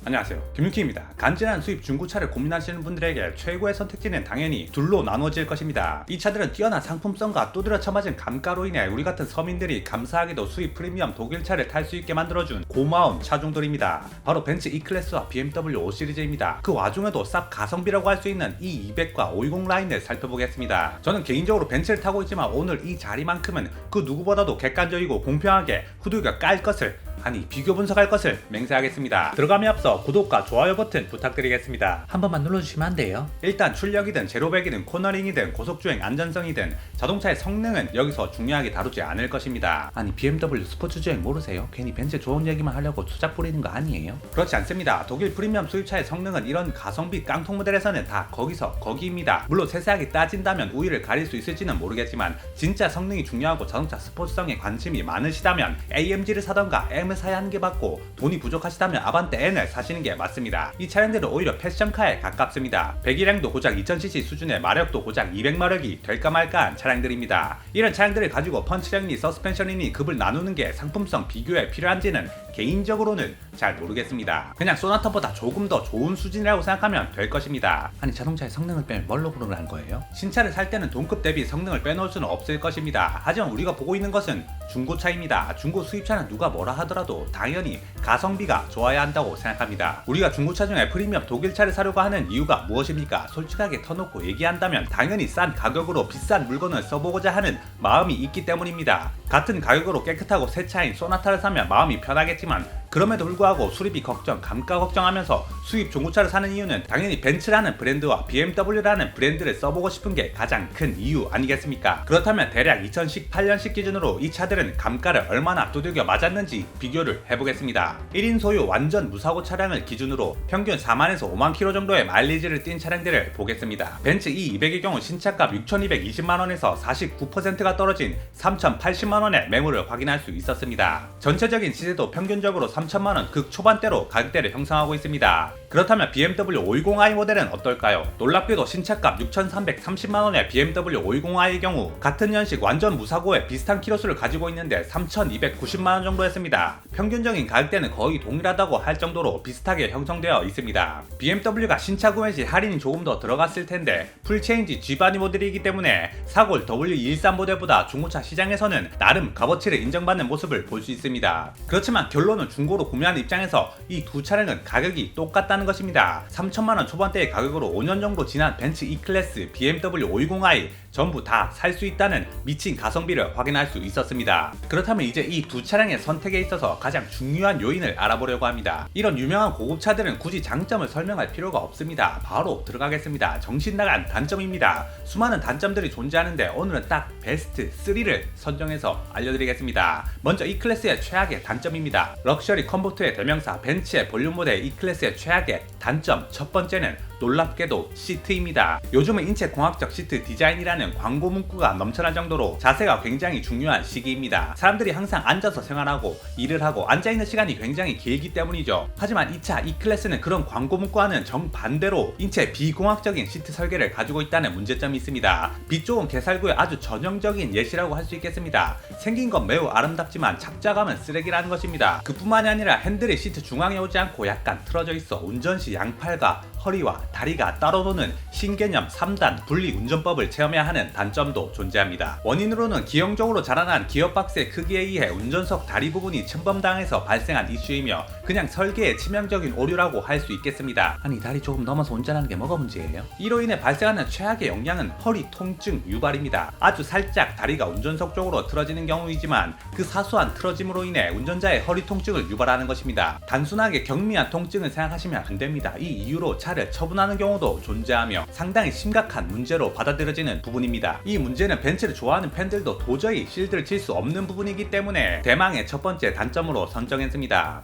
안녕하세요, 김윤키입니다. 간지난 수입 중고차를 고민하시는 분들에게 최고의 선택지는 당연히 둘로 나누어질 것입니다. 이 차들은 뛰어난 상품성과 두드려 쳐맞은 감가로 인해 우리 같은 서민들이 감사하게도 수입 프리미엄 독일차를 탈 수 있게 만들어준 고마운 차종들입니다. 바로 벤츠 E클래스와 BMW 5 시리즈입니다. 그 와중에도 쌉 가성비라고 할 수 있는 E200과 520 라인을 살펴보겠습니다. 저는 개인적으로 벤츠를 타고 있지만 오늘 이 자리만큼은 그 누구보다도 객관적이고 공평하게 후두가 깔 것을, 아니 비교 분석할 것을 맹세하겠습니다. 들어감에 앞서 구독과 좋아요 버튼 부탁드리겠습니다. 한 번만 눌러주시면 안 돼요? 일단 출력이든 제로백이든 코너링이든 고속주행 안전성이든 자동차의 성능은 여기서 중요하게 다루지 않을 것입니다. 아니 BMW 스포츠주행 모르세요? 괜히 벤츠 좋은 얘기만 하려고 투작 부리는 거 아니에요? 그렇지 않습니다. 독일 프리미엄 수입차의 성능은 이런 가성비 깡통 모델에서는 다 거기서 거기입니다. 물론 세세하게 따진다면 우위를 가릴 수 있을지는 모르겠지만 진짜 성능이 중요하고 자동차 스포츠성에 관심이 많으시다면 AMG를 사던가 M을 사야 하는 게 맞고, 돈이 부족하시다면 아반떼 N을 사시는 게 맞습니다. 이 차량들은 오히려 패션카에 가깝습니다. 배기량도 고작 2000cc 수준의 마력도 고작 200마력이 될까 말까한 차량들입니다. 이런 차량들을 가지고 펀치력이니 서스펜션이니 급을 나누는 게 상품성 비교에 필요한지는 개인적으로는 잘 모르겠습니다. 그냥 소나타보다 조금 더 좋은 수준이라고 생각하면 될 것입니다. 아니 자동차의 성능을 빼면 뭘로 부르는 거예요? 신차를 살 때는 동급 대비 성능을 빼놓을 수는 없을 것입니다. 하지만 우리가 보고 있는 것은 중고차입니다. 중고 수입차는 누가 뭐라 하더라도 당연히 가성비가 좋아야 한다고 생각합니다. 우리가 중고차 중에 프리미엄 독일차를 사려고 하는 이유가 무엇입니까? 솔직하게 터놓고 얘기한다면 당연히 싼 가격으로 비싼 물건을 써보고자 하는 마음이 있기 때문입니다. 같은 가격으로 깨끗하고 새 차인 소나타를 사면 마음이 편하겠지만, 그럼에도 불구하고 수리비 걱정, 감가 걱정하면서 수입 중고차를 사는 이유는 당연히 벤츠라는 브랜드와 BMW라는 브랜드를 써보고 싶은 게 가장 큰 이유 아니겠습니까? 그렇다면 대략 2018년식 기준으로 이 차들은 감가를 얼마나 두들겨 맞았는지 비교를 해보겠습니다. 1인 소유 완전 무사고 차량을 기준으로 평균 4만에서 5만 킬로 정도의 마일리지를 띈 차량들을 보겠습니다. 벤츠 E200의 경우 신차가 6,220만원에서 49%가 떨어진 3,080만원의 매물을 확인할 수 있었습니다. 전체적인 시세도 평균적으로 3천만원 극초반대로 가격대를 형성하고 있습니다. 그렇다면 BMW 520i 모델은 어떨까요? 놀랍게도 신차값 6,330만원의 BMW 520i의 경우 같은 연식 완전 무사고에 비슷한 키로수를 가지고 있는데 3,290만원 정도였습니다. 평균적인 가격대는 거의 동일하다고 할 정도로 비슷하게 형성되어 있습니다. BMW가 신차 구매 시 할인이 조금 더 들어갔을 텐데 풀체인지 G바디 모델이기 때문에 사골 W213 모델보다 중고차 시장에서는 나름 값어치를 인정받는 모습을 볼 수 있습니다. 그렇지만 결론은 중고로 구매하는 입장에서 이 두 차량은 가격이 똑같다는 것입니다. 3천만원 초반대의 가격으로 5년 정도 지난 벤츠 E클래스, BMW 520i 전부 다 살 수 있다는 미친 가성비를 확인할 수 있었습니다. 그렇다면 이제 이 두 차량의 선택에 있어서 가장 중요한 요인을 알아보려고 합니다. 이런 유명한 고급차들은 굳이 장점을 설명할 필요가 없습니다. 바로 들어가겠습니다. 정신 나간 단점입니다. 수많은 단점들이 존재하는데 오늘은 딱 베스트 3를 선정해서 알려드리겠습니다. 먼저 E클래스의 최악의 단점입니다. 럭셔리 컴포트의 대명사 벤츠의 볼륨 모델 E클래스의 최악의 단점 첫 번째는 놀랍게도 시트입니다. 요즘은 인체 공학적 시트 디자인이라는 광고 문구가 넘쳐날 정도로 자세가 굉장히 중요한 시기입니다. 사람들이 항상 앉아서 생활하고 일을 하고 앉아있는 시간이 굉장히 길기 때문이죠. 하지만 이 차 E클래스는 그런 광고 문구와는 정반대로 인체 비공학적인 시트 설계를 가지고 있다는 문제점이 있습니다. 빛 좋은 개살구의 아주 전형적인 예시라고 할 수 있겠습니다. 생긴 건 매우 아름답지만 착자감은 쓰레기라는 것입니다. 그뿐만이 아니라 핸들이 시트 중앙에 오지 않고 약간 틀어져 있어 운전 시 양팔과 허리와 다리가 따로 노는 신개념 3단 분리 운전법을 체험해야 하는 단점도 존재합니다. 원인으로는 기형적으로 자라난 기어박스의 크기에 의해 운전석 다리 부분이 침범당해서 발생한 이슈이며 그냥 설계의 치명적인 오류라고 할 수 있겠습니다. 아니 다리 조금 넘어서 운전하는 게 뭐가 문제예요? 이로 인해 발생하는 최악의 영향은 허리 통증 유발입니다. 아주 살짝 다리가 운전석 쪽으로 틀어지는 경우이지만 그 사소한 틀어짐으로 인해 운전자의 허리 통증을 유발하는 것입니다. 단순하게 경미한 통증을 생각하시면 안 됩니다. 이 이유로 차를 처분하는 경우도 존재하며 상당히 심각한 문제로 받아들여지는 부분입니다. 이 문제는 벤츠를 좋아하는 팬들도 도저히 실드를 칠 수 없는 부분이기 때문에 대망의 첫 번째 단점으로 선정했습니다.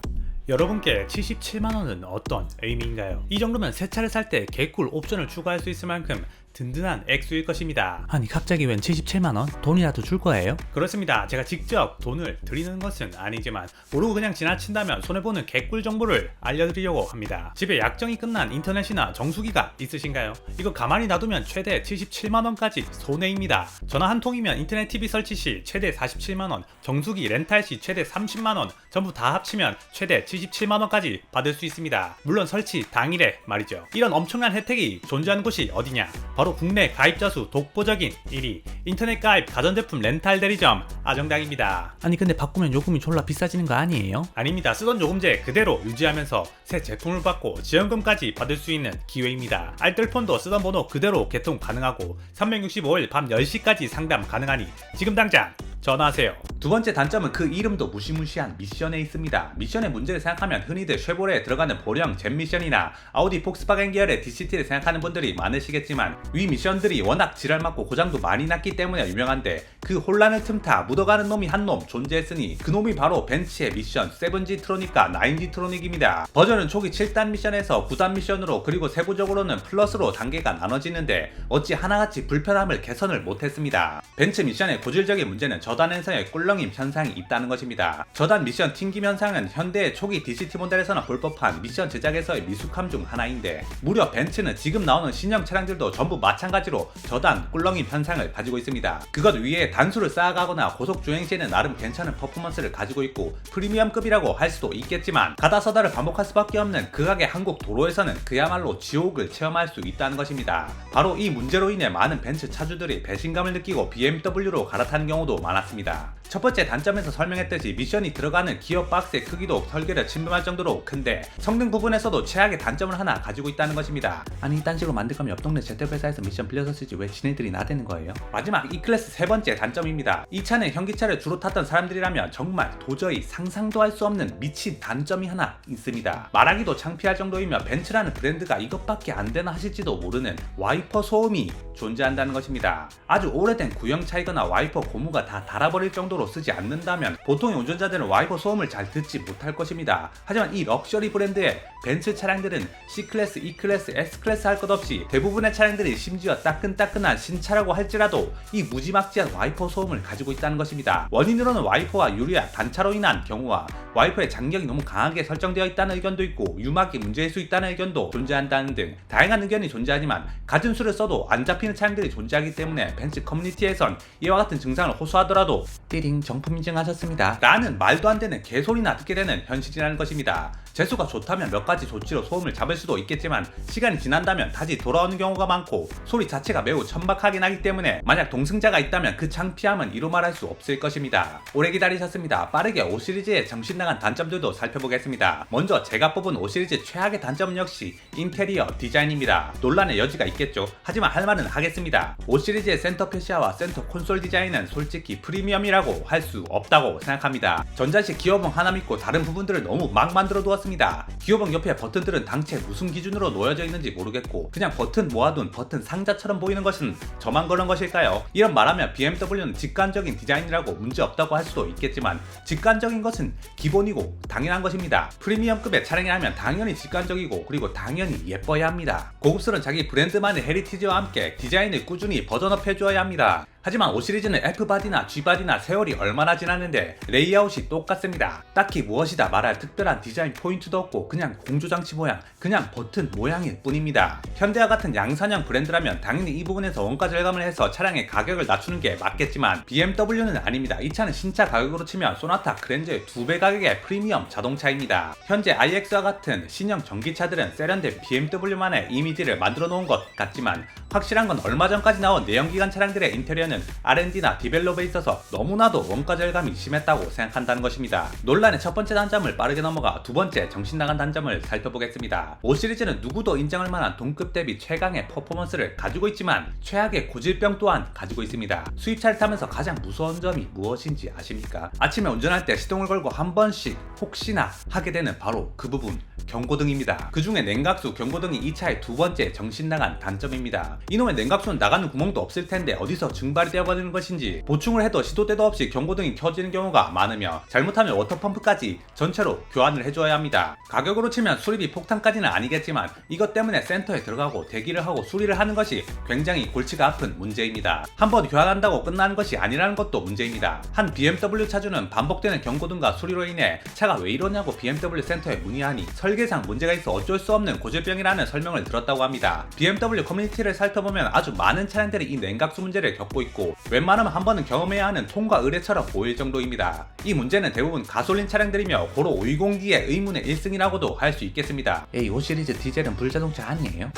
여러분께 77만원은 어떤 의미인가요? 이 정도면 새 차를 살 때 개꿀 옵션을 추가할 수 있을 만큼 든든한 액수일 것입니다. 아니 갑자기 웬 77만원? 돈이라도 줄 거예요? 그렇습니다. 제가 직접 돈을 드리는 것은 아니지만 모르고 그냥 지나친다면 손해보는 개꿀 정보를 알려드리려고 합니다. 집에 약정이 끝난 인터넷이나 정수기가 있으신가요? 이거 가만히 놔두면 최대 77만원까지 손해입니다. 전화 한 통이면 인터넷 TV 설치 시 최대 47만원, 정수기 렌탈 시 최대 30만원, 전부 다 합치면 최대 77만원까지 받을 수 있습니다. 물론 설치 당일에 말이죠. 이런 엄청난 혜택이 존재하는 곳이 어디냐? 바로 국내 가입자 수 독보적인 1위 인터넷 가입 가전제품 렌탈 대리점 아정당입니다. 아니 근데 바꾸면 요금이 졸라 비싸지는 거 아니에요? 아닙니다. 쓰던 요금제 그대로 유지하면서 새 제품을 받고 지원금까지 받을 수 있는 기회입니다. 알뜰폰도 쓰던 번호 그대로 개통 가능하고 365일 밤 10시까지 상담 가능하니 지금 당장 전화하세요. 두 번째 단점은 그 이름도 무시무시한 미션에 있습니다. 미션의 문제를 생각하면 흔히들 쉐보레에 들어가는 보령 젠 미션이나 아우디 폭스바겐 계열의 DCT를 생각하는 분들이 많으시겠지만 위 미션들이 워낙 지랄맞고 고장도 많이 났기 때문에 유명한데 그 혼란을 틈타 묻어가는 놈이 한 놈 존재했으니 그 놈이 바로 벤츠의 미션 7G 트로닉과 9G 트로닉입니다. 버전은 초기 7단 미션에서 9단 미션으로 그리고 세부적으로는 플러스로 단계가 나눠지는데 어찌 하나같이 불편함을 개선을 못했습니다. 벤츠 미션의 고질적인 문제는 저단 행성의 꿀렁임 현상이 있다는 것입니다. 저단 미션 튕김 현상은 현대의 초기 DCT 모델에서나 볼 법한 미션 제작에서의 미숙함 중 하나인데 무려 벤츠는 지금 나오는 신형 차량들도 전부 마찬가지로 저단 꿀렁임 현상을 가지고 있습니다. 그것 위에 단수를 쌓아가거나 고속 주행 시에는 나름 괜찮은 퍼포먼스를 가지고 있고 프리미엄급이라고 할 수도 있겠지만 가다서다를 반복할 수밖에 없는 극악의 한국 도로에서는 그야말로 지옥을 체험할 수 있다는 것입니다. 바로 이 문제로 인해 많은 벤츠 차주들이 배신감을 느끼고 BMW로 갈아타는 경우도 많았습니다. 첫 번째 단점에서 설명했듯이 미션이 들어가는 기어 박스의 크기도 설계를 침범할 정도로 큰데 성능 부분에서도 최악의 단점을 하나 가지고 있다는 것입니다. 아니 이딴 식으로 만들 거면 옆 동네 제트회사에서 미션 빌려서 쓰지 왜 지네들이 나대는 거예요? 마지막 E클래스 세 번째 단점입니다. 이 차는 현기차를 주로 탔던 사람들이라면 정말 도저히 상상도 할 수 없는 미친 단점이 하나 있습니다. 말하기도 창피할 정도이며 벤츠라는 브랜드가 이것밖에 안 되나 하실지도 모르는 와이퍼 소음이 존재한다는 것입니다. 아주 오래된 구형차이거나 와이퍼 고무가 다 닳아버릴 정도로 쓰지 않는다면 보통의 운전자들은 와이퍼 소음을 잘 듣지 못할 것입니다. 하지만 이 럭셔리 브랜드의 벤츠 차량들은 C클래스, E클래스, S클래스 할 것 없이 대부분의 차량들이 심지어 따끈따끈한 신차라고 할지라도 이 무지막지한 와이퍼 소음을 가지고 있다는 것입니다. 원인으로는 와이퍼와 유리와 단차로 인한 경우와 와이퍼의 장력이 너무 강하게 설정되어 있다는 의견도 있고 유막이 문제일 수 있다는 의견도 존재한다는 등 다양한 의견이 존재하지만 갖은 수를 써도 안 잡히는 차량들이 존재하기 때문에 벤츠 커뮤니티에선 이와 같은 증상을 호소하더라도 띠링 정품 인증하셨습니다. 라는 말도 안 되는 개소리나 듣게 되는 현실이라는 것입니다. 재수가 좋다면 몇 가지 조치로 소음을 잡을 수도 있겠지만 시간이 지난다면 다시 돌아오는 경우가 많고 소리 자체가 매우 천박하게 나기 때문에 만약 동승자가 있다면 그 창피함은 이루 말할 수 없을 것입니다. 오래 기다리셨습니다. 빠르게 5시리즈의 정신 나간 단점들도 살펴보겠습니다. 먼저 제가 뽑은 5시리즈 최악의 단점은 역시 인테리어 디자인입니다. 논란의 여지가 있겠죠. 하지만 할 말은 하겠습니다. 5시리즈의 센터 패시아와 센터 콘솔 디자인은 솔직히 프리미엄이라고 할 수 없다고 생각합니다. 전자식 기어봉 하나 믿고 다른 부분들을 너무 막 만들어 두었습니다. 기어봉 옆에 버튼들은 당최 무슨 기준으로 놓여져 있는지 모르겠고 그냥 버튼 모아둔 버튼 상자처럼 보이는 것은 저만 그런 것일까요? 이런 말하면 BMW는 직관적인 디자인이라고 문제 없다고 할 수도 있겠지만 직관적인 것은 기본이고 당연한 것입니다. 프리미엄급의 차량이라면 당연히 직관적이고 그리고 당연히 예뻐야 합니다. 고급스러운 자기 브랜드만의 헤리티지와 함께 디자인을 꾸준히 버전업 해주어야 합니다. 하지만 5시리즈는 F바디나 G바디나 세월이 얼마나 지났는데 레이아웃이 똑같습니다. 딱히 무엇이다 말할 특별한 디자인 포인트도 없고 그냥 공조장치 모양, 그냥 버튼 모양일 뿐입니다. 현대와 같은 양산형 브랜드라면 당연히 이 부분에서 원가 절감을 해서 차량의 가격을 낮추는 게 맞겠지만 BMW는 아닙니다. 이 차는 신차 가격으로 치면 소나타 그랜저의 2배 가격의 프리미엄 자동차입니다. 현재 iX와 같은 신형 전기차들은 세련된 BMW만의 이미지를 만들어 놓은 것 같지만 확실한 건 얼마 전까지 나온 내연기관 차량들의 인테리어는 R&D나 디벨롭에 있어서 너무나도 원가 절감이 심했다고 생각한다는 것입니다. 논란의 첫 번째 단점을 빠르게 넘어가 두 번째 정신나간 단점을 살펴보겠습니다. 5시리즈는 누구도 인정할 만한 동급 대비 최강의 퍼포먼스를 가지고 있지만 최악의 고질병 또한 가지고 있습니다. 수입차를 타면서 가장 무서운 점이 무엇인지 아십니까? 아침에 운전할 때 시동을 걸고 한 번씩 혹시나 하게 되는 바로 그 부분, 경고등입니다. 그 중에 냉각수, 경고등이 이 차의 두 번째 정신나간 단점입니다. 이놈의 냉각수는 나가는 구멍도 없을 텐데 어디서 증발 증발이 되어가는 것인지 보충을 해도 시도 때도 없이 경고등이 켜지는 경우가 많으며 잘못하면 워터펌프까지 전체로 교환을 해줘야 합니다. 가격으로 치면 수리비 폭탄까지는 아니겠지만 이것 때문에 센터에 들어가고 대기를 하고 수리를 하는 것이 굉장히 골치가 아픈 문제입니다. 한번 교환한다고 끝나는 것이 아니라는 것도 문제입니다. 한 BMW 차주는 반복되는 경고등과 수리로 인해 차가 왜 이러냐고 BMW 센터에 문의하니 설계상 문제가 있어 어쩔 수 없는 고질병이라는 설명을 들었다고 합니다. BMW 커뮤니티를 살펴보면 아주 많은 차량들이 이 냉각수 문제를 겪고 있고 웬만하면 한 번은 경험해야 하는 통과 의례처럼 보일 정도입니다. 이 문제는 대부분 가솔린 차량들이며 고로 520D의 의문의 1승이라고도 할 수 있겠습니다. A5 시리즈 디젤은 불자동차 아니에요?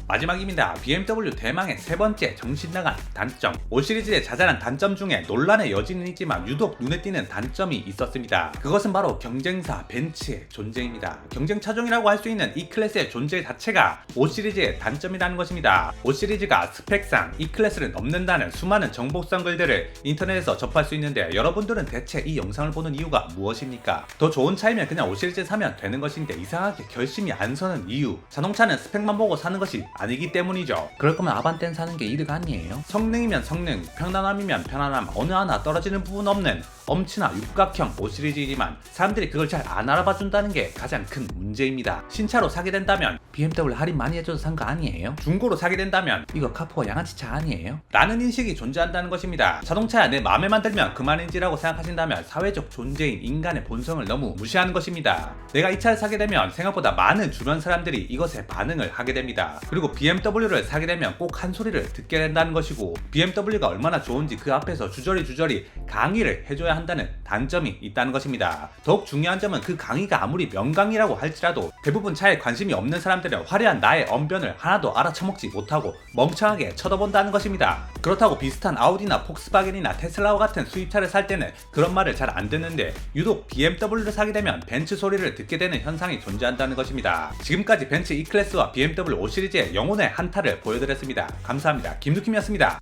마지막입니다. BMW 대망의 세 번째 정신 나간 단점. 5 시리즈의 자잘한 단점 중에 논란의 여지는 있지만 유독 눈에 띄는 단점이 있었습니다. 그것은 바로 경쟁사 벤츠의 존재입니다. 경쟁 차종이라고 할 수 있는 E 클래스의 존재 자체가 5 시리즈의 단점이라는 것입니다. 5 시리즈가 스펙상 E 클래스를 넘는다는 수많은 정보성 글들을 인터넷에서 접할 수 있는데 여러분들은 대체 이 영상을 보는 이유가 무엇입니까? 더 좋은 차이면 그냥 5 시리즈 사면 되는 것인데 이상하게 결심이 안 서는 이유. 자동차는 스펙만 보고 사는 것이 아니기 때문이죠. 그럴 거면 아반떼 사는 게 이득 아니에요? 성능이면 성능, 편안함이면 편안함, 어느 하나 떨어지는 부분 없는 엄친아 육각형 5 시리즈이지만 사람들이 그걸 잘 안 알아봐 준다는 게 가장 큰 문제입니다. 신차로 사게 된다면 BMW 할인 많이 해줘서 산 거 아니에요? 중고로 사게 된다면 이거 카포가 양아치 차 아니에요? 라는 인식이 존재한다는 것입니다. 자동차야 내 마음에만 들면 그만인지라고 생각하신다면 사회적 존재인 인간의 본성을 너무 무시하는 것입니다. 내가 이 차를 사게 되면 생각보다 많은 주변 사람들이 이것에 반응을 하게 됩니다. 그리고 BMW를 사게 되면 꼭 한 소리를 듣게 된다는 것이고 BMW가 얼마나 좋은지 그 앞에서 주저리 강의를 해줘야 한다는 단점이 있다는 것입니다. 더욱 중요한 점은 그 강의가 아무리 명강이라고 할지라도 대부분 차에 관심이 없는 사람들은 화려한 나의 언변을 하나도 알아쳐먹지 못하고 멍청하게 쳐다본다는 것입니다. 그렇다고 비슷한 아우디나 폭스바겐이나 테슬라와 같은 수입차를 살 때는 그런 말을 잘 안 듣는데 유독 BMW를 사게 되면 벤츠 소리를 듣게 되는 현상이 존재한다는 것입니다. 지금까지 벤츠 E클래스와 BMW 5 시리즈의 영혼의 한타를 보여드렸습니다. 감사합니다. 김두킴이었습니다.